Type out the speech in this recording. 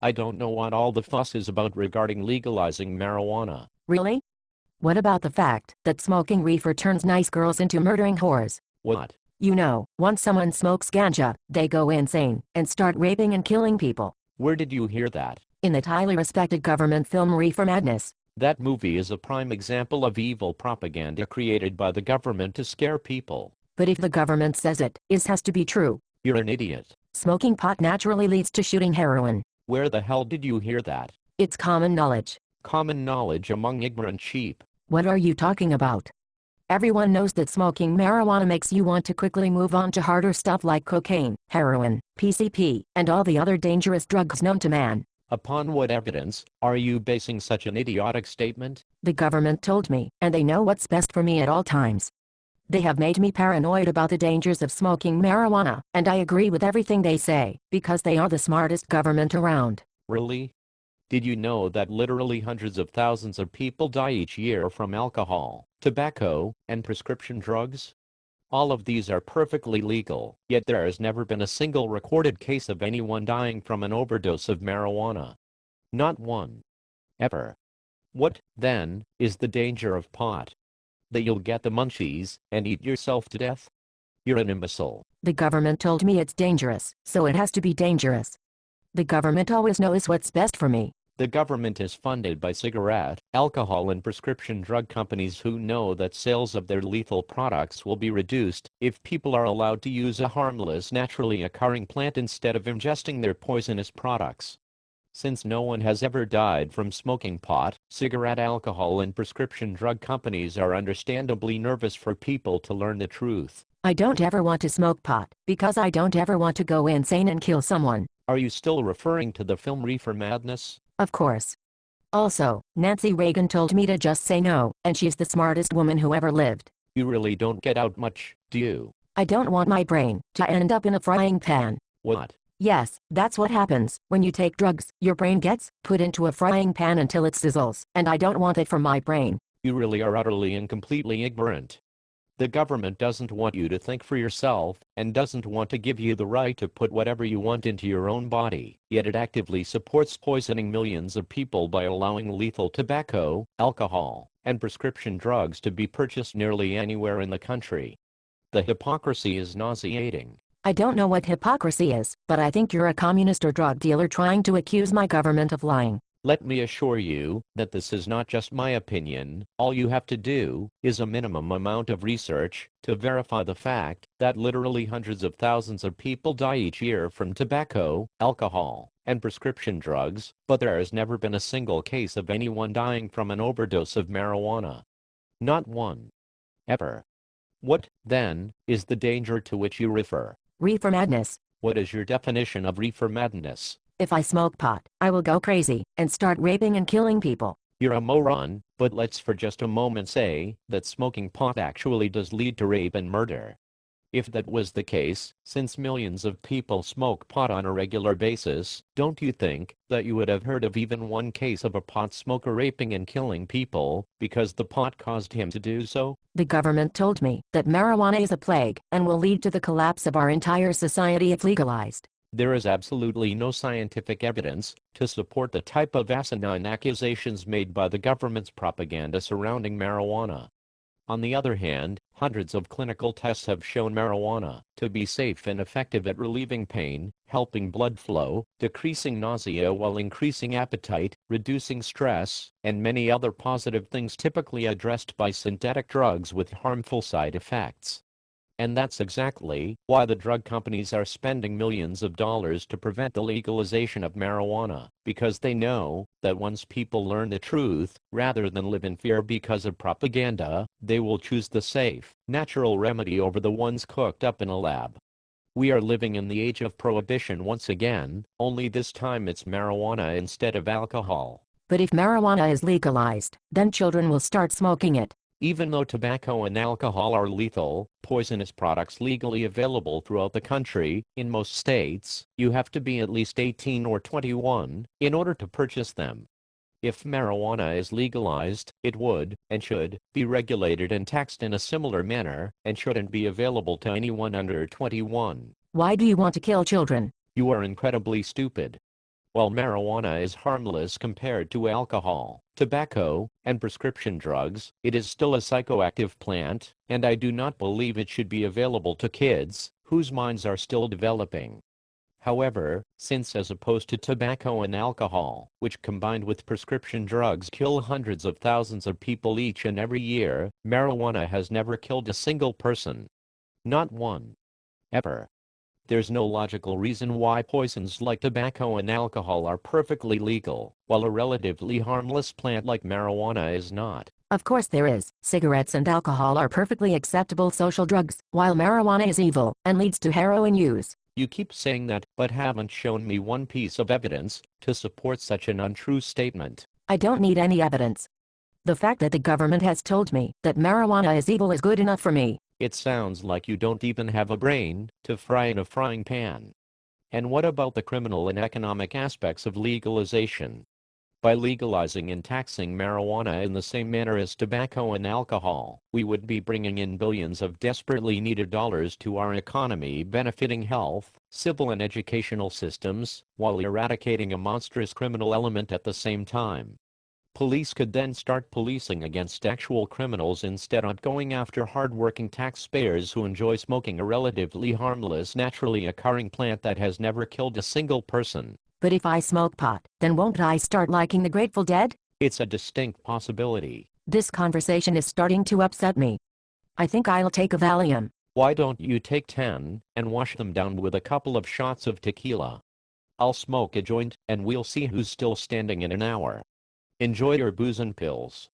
I don't know what all the fuss is about regarding legalizing marijuana. Really? What about the fact that smoking reefer turns nice girls into murdering whores? What? Once someone smokes ganja, they go insane and start raping and killing people. Where did you hear that? In the highly respected government film Reefer Madness. That movie is a prime example of evil propaganda created by the government to scare people. But if the government says it has to be true. You're an idiot. Smoking pot naturally leads to shooting heroin. Where the hell did you hear that? It's common knowledge. Common knowledge among ignorant sheep. What are you talking about? Everyone knows that smoking marijuana makes you want to quickly move on to harder stuff like cocaine, heroin, PCP, and all the other dangerous drugs known to man. Upon what evidence are you basing such an idiotic statement? The government told me, and they know what's best for me at all times. They have made me paranoid about the dangers of smoking marijuana, and I agree with everything they say, because they are the smartest government around. Really? Did you know that literally hundreds of thousands of people die each year from alcohol, tobacco, and prescription drugs? All of these are perfectly legal, yet there has never been a single recorded case of anyone dying from an overdose of marijuana. Not one. Ever. What, then, is the danger of pot? That you'll get the munchies and eat yourself to death? You're an imbecile. The government told me it's dangerous, so it has to be dangerous. The government always knows what's best for me. The government is funded by cigarette, alcohol and prescription drug companies who know that sales of their lethal products will be reduced if people are allowed to use a harmless naturally occurring plant instead of ingesting their poisonous products. Since no one has ever died from smoking pot, cigarette, alcohol and prescription drug companies are understandably nervous for people to learn the truth. I don't ever want to smoke pot, because I don't ever want to go insane and kill someone. Are you still referring to the film Reefer Madness? Of course. Also, Nancy Reagan told me to just say no, and she's the smartest woman who ever lived. You really don't get out much, do you? I don't want my brain to end up in a frying pan. What? Yes, that's what happens when you take drugs. Your brain gets put into a frying pan until it sizzles, and I don't want it for my brain. You really are utterly and completely ignorant. The government doesn't want you to think for yourself, and doesn't want to give you the right to put whatever you want into your own body, yet it actively supports poisoning millions of people by allowing lethal tobacco, alcohol, and prescription drugs to be purchased nearly anywhere in the country. The hypocrisy is nauseating. I don't know what hypocrisy is, but I think you're a communist or drug dealer trying to accuse my government of lying. Let me assure you that this is not just my opinion. All you have to do is a minimum amount of research to verify the fact that literally hundreds of thousands of people die each year from tobacco, alcohol, and prescription drugs, but there has never been a single case of anyone dying from an overdose of marijuana. Not one. Ever. What, then, is the danger to which you refer? Reefer Madness. What is your definition of reefer madness? If I smoke pot, I will go crazy and start raping and killing people. You're a moron, but let's for just a moment say that smoking pot actually does lead to rape and murder. If that was the case, since millions of people smoke pot on a regular basis, don't you think that you would have heard of even one case of a pot smoker raping and killing people because the pot caused him to do so? The government told me that marijuana is a plague and will lead to the collapse of our entire society if legalized. There is absolutely no scientific evidence to support the type of asinine accusations made by the government's propaganda surrounding marijuana. On the other hand, hundreds of clinical tests have shown marijuana to be safe and effective at relieving pain, helping blood flow, decreasing nausea while increasing appetite, reducing stress, and many other positive things typically addressed by synthetic drugs with harmful side effects. And that's exactly why the drug companies are spending millions of dollars to prevent the legalization of marijuana, because they know that once people learn the truth, rather than live in fear because of propaganda, they will choose the safe, natural remedy over the ones cooked up in a lab. We are living in the age of prohibition once again, only this time it's marijuana instead of alcohol. But if marijuana is legalized, then children will start smoking it. Even though tobacco and alcohol are lethal, poisonous products legally available throughout the country, in most states, you have to be at least 18 or 21 in order to purchase them. If marijuana is legalized, it would, and should, be regulated and taxed in a similar manner, and shouldn't be available to anyone under 21. Why do you want to kill children? You are incredibly stupid. While marijuana is harmless compared to alcohol, tobacco, and prescription drugs, it is still a psychoactive plant, and I do not believe it should be available to kids, whose minds are still developing. However, since as opposed to tobacco and alcohol, which combined with prescription drugs kill hundreds of thousands of people each and every year, marijuana has never killed a single person. Not one. Ever. There's no logical reason why poisons like tobacco and alcohol are perfectly legal, while a relatively harmless plant like marijuana is not. Of course there is. Cigarettes and alcohol are perfectly acceptable social drugs, while marijuana is evil and leads to heroin use. You keep saying that, but haven't shown me one piece of evidence to support such an untrue statement. I don't need any evidence. The fact that the government has told me that marijuana is evil is good enough for me. It sounds like you don't even have a brain to fry in a frying pan. And what about the criminal and economic aspects of legalization? By legalizing and taxing marijuana in the same manner as tobacco and alcohol, we would be bringing in billions of desperately needed dollars to our economy, benefiting health, civil and educational systems, while eradicating a monstrous criminal element at the same time. Police could then start policing against actual criminals instead of going after hard-working taxpayers who enjoy smoking a relatively harmless, naturally occurring plant that has never killed a single person. But if I smoke pot, then won't I start liking the Grateful Dead? It's a distinct possibility. This conversation is starting to upset me. I think I'll take a Valium. Why don't you take 10 and wash them down with a couple of shots of tequila? I'll smoke a joint and we'll see who's still standing in an hour. Enjoy your booze and pills.